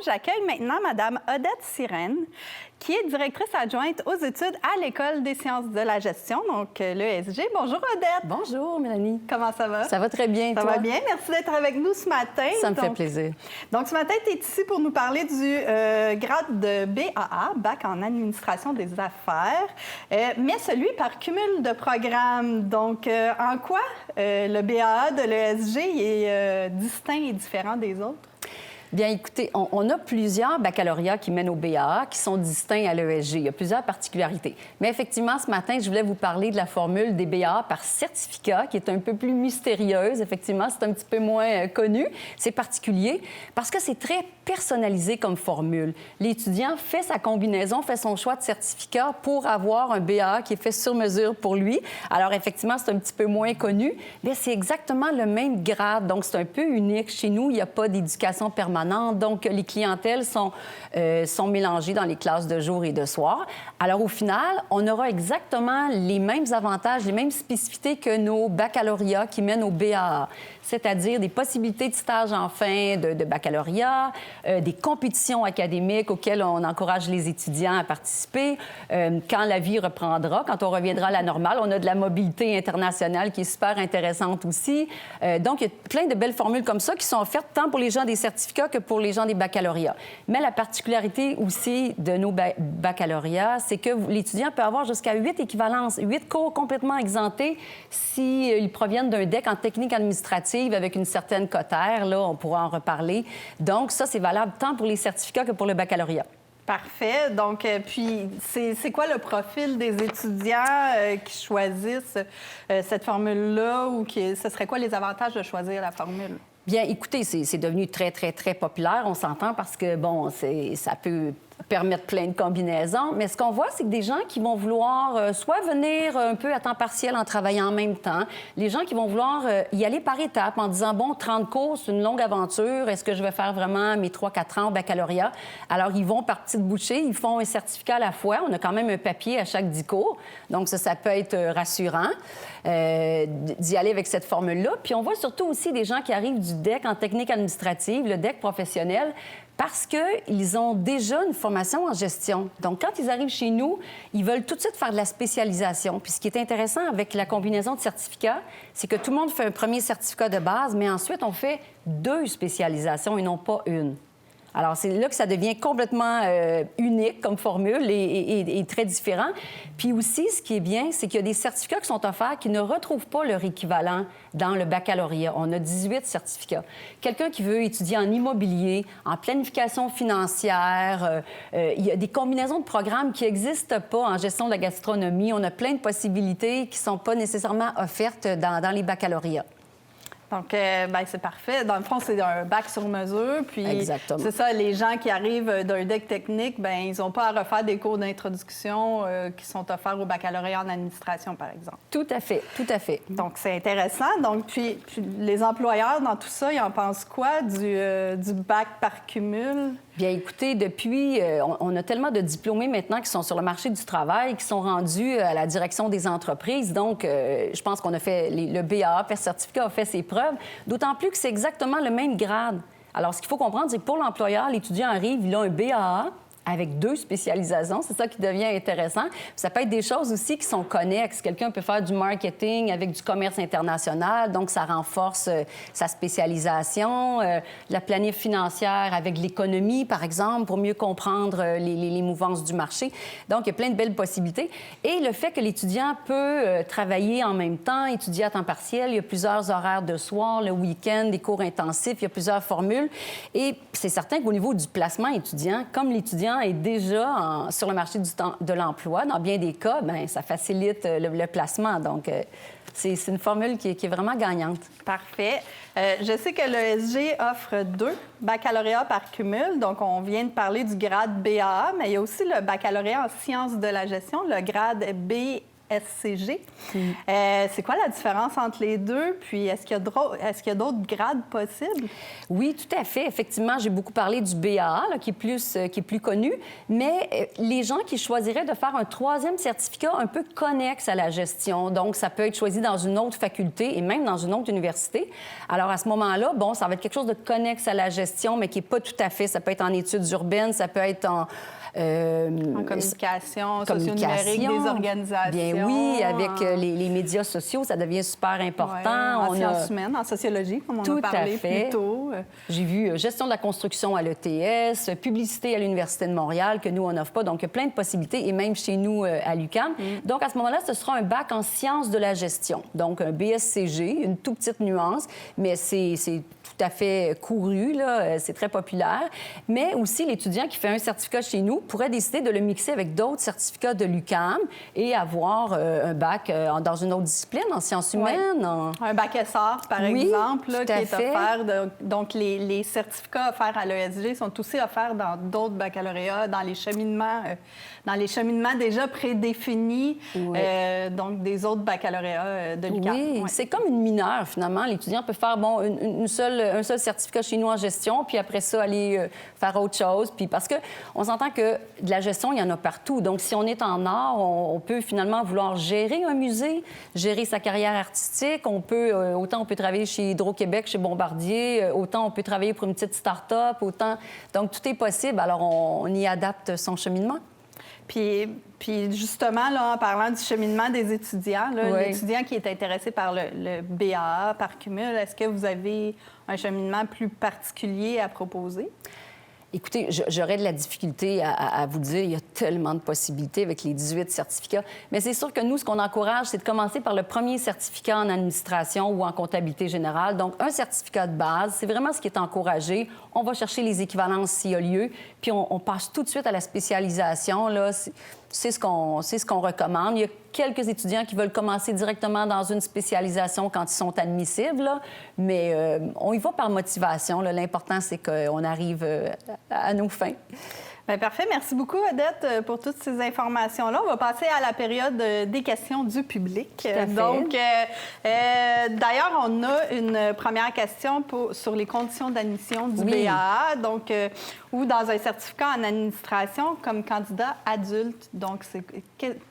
J'accueille maintenant Mme Odette Sirène, qui est directrice adjointe aux études à l'École des sciences de la gestion, donc l'ESG. Bonjour Odette. Bonjour Mélanie. Comment ça va? Ça va très bien, Ça toi? va bien. Merci d'être avec nous ce matin. Ça me fait plaisir. Donc ce matin, tu es ici pour nous parler du grade de BAA, Bac en administration des affaires, mais celui par cumul de programmes. Donc en quoi le BAA de l'ESG est distinct et différent des autres? Bien, écoutez, on a plusieurs baccalauréats qui mènent au BAA qui sont distincts à l'ESG. Il y a plusieurs particularités. Mais effectivement, ce matin, je voulais vous parler de la formule des BAA par certificat, qui est un peu plus mystérieuse. Effectivement, c'est un petit peu moins connu. C'est particulier parce que c'est très personnalisé comme formule. L'étudiant fait sa combinaison, fait son choix de certificat pour avoir un BAA qui est fait sur mesure pour lui. Alors, effectivement, c'est un petit peu moins connu, mais c'est exactement le même grade. Donc, c'est un peu unique. Chez nous, il n'y a pas d'éducation permanente. Donc, les clientèles sont mélangées dans les classes de jour et de soir. Alors, au final, on aura exactement les mêmes avantages, les mêmes spécificités que nos baccalauréats qui mènent au BAA, c'est-à-dire des possibilités de stage en fin de baccalauréat, des compétitions académiques auxquelles on encourage les étudiants à participer. Quand la vie reprendra, quand on reviendra à la normale, on a de la mobilité internationale qui est super intéressante aussi. Donc, il y a plein de belles formules comme ça qui sont offertes tant pour les gens des certificats que pour les gens des baccalauréats. Mais la particularité aussi de nos baccalauréats, c'est que l'étudiant peut avoir jusqu'à 8 équivalences, 8 cours complètement exemptés s'ils proviennent d'un DEC en technique administrative avec une certaine quotaire. Là, on pourra en reparler. Donc, ça, c'est valable tant pour les certificats que pour le baccalauréat. Parfait. Donc, puis, c'est quoi le profil des étudiants qui choisissent cette formule-là ou ce serait quoi les avantages de choisir la formule? Bien, écoutez, c'est devenu très, très, très populaire, on s'entend, parce que, bon, ça peut permettre plein de combinaisons. Mais ce qu'on voit, c'est que des gens qui vont vouloir soit venir un peu à temps partiel en travaillant en même temps, les gens qui vont vouloir y aller par étapes en disant, bon, 30 cours, c'est une longue aventure, est-ce que je vais faire vraiment mes 3-4 ans au baccalauréat? Alors, ils vont par petites bouchées, ils font un certificat à la fois. On a quand même un papier à chaque 10 cours, donc ça peut être rassurant d'y aller avec cette formule-là. Puis on voit surtout aussi des gens qui arrivent du DEC en technique administrative, le DEC professionnel, parce qu'ils ont déjà une formation en gestion. Donc, quand ils arrivent chez nous, ils veulent tout de suite faire de la spécialisation. Puis ce qui est intéressant avec la combinaison de certificats, c'est que tout le monde fait un premier certificat de base, mais ensuite, on fait 2 spécialisations et non pas une. Alors, c'est là que ça devient complètement unique comme formule et très différent. Puis aussi, ce qui est bien, c'est qu'il y a des certificats qui sont offerts qui ne retrouvent pas leur équivalent dans le baccalauréat. On a 18 certificats. Quelqu'un qui veut étudier en immobilier, en planification financière, il y a des combinaisons de programmes qui n'existent pas en gestion de la gastronomie. On a plein de possibilités qui ne sont pas nécessairement offertes dans les baccalauréats. Donc, c'est parfait. Dans le fond, c'est un bac sur mesure. Puis, exactement. C'est ça, les gens qui arrivent d'un DEC technique, ils n'ont pas à refaire des cours d'introduction qui sont offerts au baccalauréat en administration, par exemple. Tout à fait, tout à fait. Donc, c'est intéressant. Donc, puis les employeurs, dans tout ça, ils en pensent quoi du bac par cumul? Bien, écoutez, depuis, on a tellement de diplômés maintenant qui sont sur le marché du travail, qui sont rendus à la direction des entreprises. Donc, je pense qu'on a fait le BAA, le certificat a fait ses preuves, d'autant plus que c'est exactement le même grade. Alors, ce qu'il faut comprendre, c'est que pour l'employeur, l'étudiant arrive, il a un BAA avec 2 spécialisations. C'est ça qui devient intéressant. Puis ça peut être des choses aussi qui sont connexes. Quelqu'un peut faire du marketing avec du commerce international, donc ça renforce sa spécialisation. La planif financière avec l'économie, par exemple, pour mieux comprendre les mouvances du marché. Donc, il y a plein de belles possibilités. Et le fait que l'étudiant peut travailler en même temps, étudier à temps partiel, il y a plusieurs horaires de soir, le week-end, des cours intensifs, il y a plusieurs formules. Et c'est certain qu'au niveau du placement étudiant, comme l'étudiant est déjà sur le marché de l'emploi, dans bien des cas, ça facilite le placement. Donc, c'est une formule qui est vraiment gagnante. Parfait. Je sais que l'ESG offre 2 baccalauréats par cumul. Donc, on vient de parler du grade BAA, mais il y a aussi le baccalauréat en sciences de la gestion, le grade BSCG. C'est quoi la différence entre les deux? Puis est-ce qu'il y a d'autres grades possibles? Oui, tout à fait. Effectivement, j'ai beaucoup parlé du BAA, là, qui est plus connu, mais les gens qui choisiraient de faire un troisième certificat un peu connexe à la gestion, donc ça peut être choisi dans une autre faculté et même dans une autre université. Alors, à ce moment-là, bon, ça va être quelque chose de connexe à la gestion, mais qui n'est pas tout à fait. Ça peut être en études urbaines, ça peut être en communication socio-numérique des organisations. Bien oui, avec les médias sociaux, ça devient super important. En sciences humaines, en sociologie, comme on a parlé plus tôt. J'ai vu gestion de la construction à l'ETS, publicité à l'Université de Montréal, que nous, on n'offre pas. Donc, il y a plein de possibilités, et même chez nous, à l'UQAM. Donc, à ce moment-là, ce sera un bac en sciences de la gestion. Donc, un BSCG, une toute petite nuance, mais c'est tout à fait couru, là. C'est très populaire. Mais aussi, l'étudiant qui fait un certificat chez nous pourrait décider de le mixer avec d'autres certificats de l'UQAM et avoir un bac dans une autre discipline, en sciences humaines. Un bac SR, par exemple, là, qui est offert. Donc, les certificats offerts à l'ESG sont aussi offerts dans d'autres baccalauréats, dans les cheminements déjà prédéfinis, donc des autres baccalauréats de l'UQAM. Oui, c'est comme une mineure, finalement. L'étudiant peut faire, bon, un seul certificat chez nous en gestion, puis après ça, aller faire autre chose. Puis parce qu'on s'entend que de la gestion, il y en a partout. Donc, si on est en art, on peut finalement vouloir gérer un musée, gérer sa carrière artistique. Autant on peut travailler chez Hydro-Québec, chez Bombardier, autant on peut travailler pour une petite start-up, autant... Donc, tout est possible. Alors, on y adapte son cheminement. Puis justement, là, en parlant du cheminement des étudiants, l'étudiant qui est intéressé par le BAA, par cumul, est-ce que vous avez un cheminement plus particulier à proposer? Écoutez, j'aurais de la difficulté à vous dire, il y a tellement de possibilités avec les 18 certificats. Mais c'est sûr que nous, ce qu'on encourage, c'est de commencer par le premier certificat en administration ou en comptabilité générale. Donc, un certificat de base, c'est vraiment ce qui est encouragé. On va chercher les équivalences s'il y a lieu, puis on passe tout de suite à la spécialisation. Là, c'est ce qu'on recommande. Il y a quelques étudiants qui veulent commencer directement dans une spécialisation quand ils sont admissibles, là, mais on y va par motivation. Là. L'important, c'est qu'on arrive à nos fins. Bien, parfait. Merci beaucoup, Odette, pour toutes ces informations-là. On va passer à la période des questions du public. Tout à fait. Donc, d'ailleurs, on a une première question sur les conditions d'admission du BAA. Donc, ou dans un certificat en administration comme candidat adulte. Donc, c'est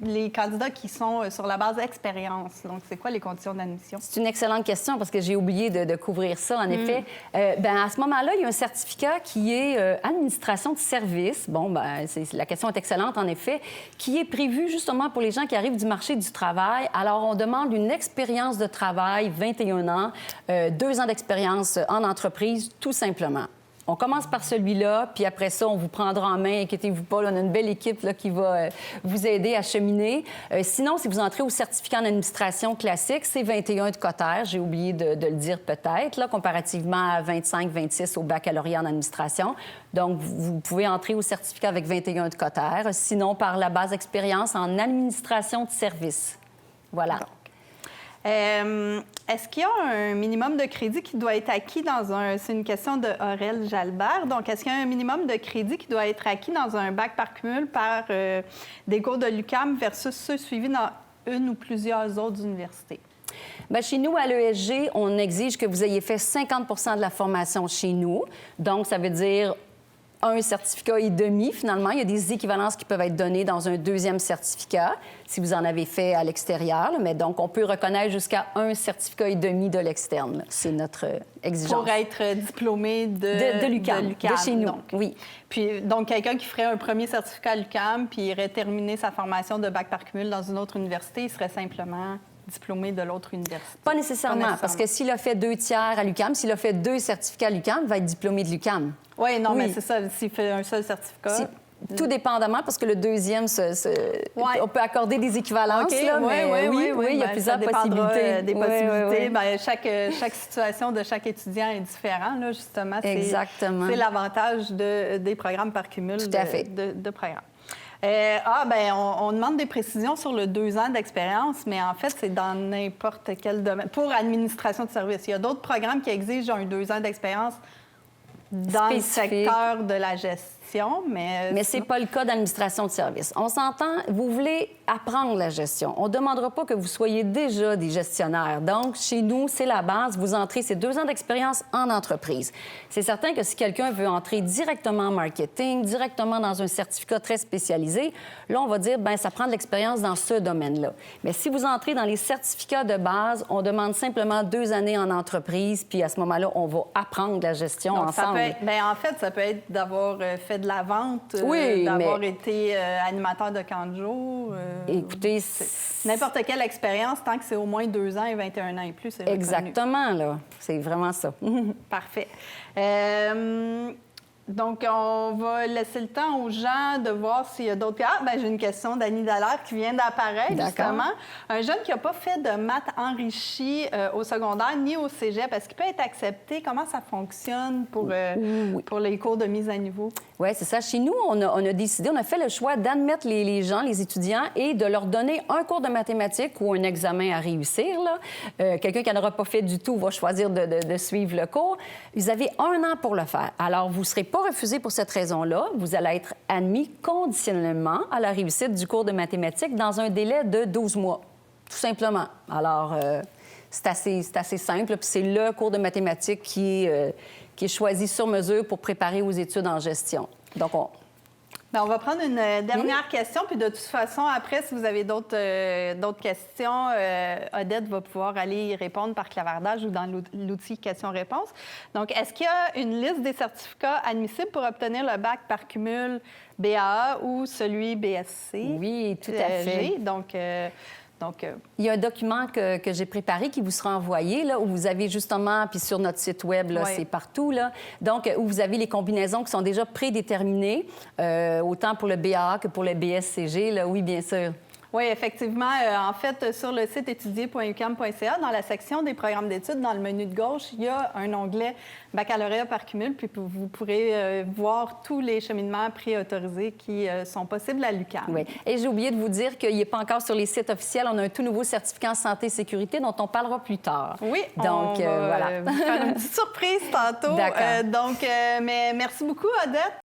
les candidats qui sont sur la base d'expérience. Donc, c'est quoi les conditions d'admission? C'est une excellente question parce que j'ai oublié de couvrir ça, en effet. À ce moment-là, il y a un certificat qui est administration de service. Bon, la question est excellente, en effet, qui est prévu justement pour les gens qui arrivent du marché du travail. Alors, on demande une expérience de travail, 21 ans, 2 ans d'expérience en entreprise, tout simplement. On commence par celui-là, puis après ça, on vous prendra en main. Inquiétez-vous pas, là, on a une belle équipe là, qui va vous aider à cheminer. Sinon, si vous entrez au certificat en administration classique, c'est 21 de cotère. J'ai oublié de le dire peut-être, là, comparativement à 25-26 au baccalauréat en administration. Donc, vous pouvez entrer au certificat avec 21 de cotère. Sinon, par la base d'expérience en administration de service. Voilà. Est-ce qu'il y a un minimum de crédit qui doit être acquis dans un... C'est une question de Aurel Jalbert. Donc, est-ce qu'il y a un minimum de crédit qui doit être acquis dans un bac par cumul par des cours de l'UQAM versus ceux suivis dans une ou plusieurs autres universités? Bien, chez nous, à l'ESG, on exige que vous ayez fait 50 de la formation chez nous. Donc, ça veut dire un certificat et demi, finalement. Il y a des équivalences qui peuvent être données dans un deuxième certificat, si vous en avez fait à l'extérieur. Mais donc, on peut reconnaître jusqu'à un certificat et demi de l'externe. C'est notre exigence. Pour être diplômé de l'UQAM, de chez nous, donc. Oui. Puis, donc, quelqu'un qui ferait un premier certificat à l'UQAM puis irait terminer sa formation de bac par cumul dans une autre université, il serait simplement diplômé de l'autre université? Pas nécessairement, parce que s'il a fait 2 tiers à l'UQAM, s'il a fait 2 certificats à l'UQAM, il va être diplômé de l'UQAM. Oui, non, mais c'est ça, s'il fait un seul certificat. Tout dépendamment, parce que le deuxième, on peut accorder des équivalences. Okay, là, mais il y a plusieurs possibilités. Des possibilités. Bien, chaque situation de chaque étudiant est différente, là, justement. Exactement. C'est l'avantage des programmes par cumul de programmes. On demande des précisions sur le 2 ans d'expérience, mais en fait, c'est dans n'importe quel domaine. Pour administration de service, il y a d'autres programmes qui exigent un 2 ans d'expérience dans le secteur de la gestion. gestion, Mais ce n'est pas le cas d'administration de service. On s'entend, vous voulez apprendre la gestion. On ne demandera pas que vous soyez déjà des gestionnaires. Donc, chez nous, c'est la base. Vous entrez, c'est 2 ans d'expérience en entreprise. C'est certain que si quelqu'un veut entrer directement en marketing, directement dans un certificat très spécialisé, là, on va dire, bien, ça prend de l'expérience dans ce domaine-là. Mais si vous entrez dans les certificats de base, on demande simplement 2 années en entreprise, puis à ce moment-là, on va apprendre la gestion donc, ensemble. En fait, ça peut être d'avoir fait de la vente, oui, d'avoir été animateur de camp de jour. Écoutez, n'importe quelle expérience, tant que c'est au moins 2 ans et 21 ans et plus, c'est reconnu. Exactement, là. C'est vraiment ça. Parfait. Donc, on va laisser le temps aux gens de voir s'il y a d'autres... Ah, bien, j'ai une question d'Annie Dallaire qui vient d'apparaître, justement. Un jeune qui n'a pas fait de maths enrichies au secondaire ni au cégep, est-ce qu'il peut être accepté? Comment ça fonctionne pour les cours de mise à niveau? Oui, c'est ça. Chez nous, on a décidé, on a fait le choix d'admettre les gens, les étudiants, et de leur donner un cours de mathématiques ou un examen à réussir. Quelqu'un qui n'en aura pas fait du tout va choisir de suivre le cours. Vous avez 1 an pour le faire. Alors, vous ne serez pas refusé pour cette raison-là. Vous allez être admis conditionnellement à la réussite du cours de mathématiques dans un délai de 12 mois, tout simplement. Alors, c'est assez simple. Puis c'est le cours de mathématiques qui est choisi sur mesure pour préparer aux études en gestion. Donc, bien, on va prendre une dernière question, puis de toute façon, après, si vous avez d'autres questions, Odette va pouvoir aller y répondre par clavardage ou dans l'outil questions-réponses. Donc, est-ce qu'il y a une liste des certificats admissibles pour obtenir le bac par cumul BAA ou celui BSC? Oui, tout à fait. Il y a un document que j'ai préparé qui vous sera envoyé, là, où vous avez justement, puis sur notre site web, là, c'est partout, là, donc où vous avez les combinaisons qui sont déjà prédéterminées, autant pour le BAA que pour le BSCG, là, oui, bien sûr. Oui, effectivement. En fait, sur le site étudier.uqam.ca, dans la section des programmes d'études, dans le menu de gauche, il y a un onglet baccalauréat par cumul, puis vous pourrez voir tous les cheminements préautorisés qui sont possibles à l'UQAM. Oui. Et j'ai oublié de vous dire qu'il n'est pas encore sur les sites officiels. On a un tout nouveau certificat en santé et sécurité dont on parlera plus tard. Oui, donc, on va voilà. vous faire une petite surprise tantôt. D'accord. Mais merci beaucoup, Odette.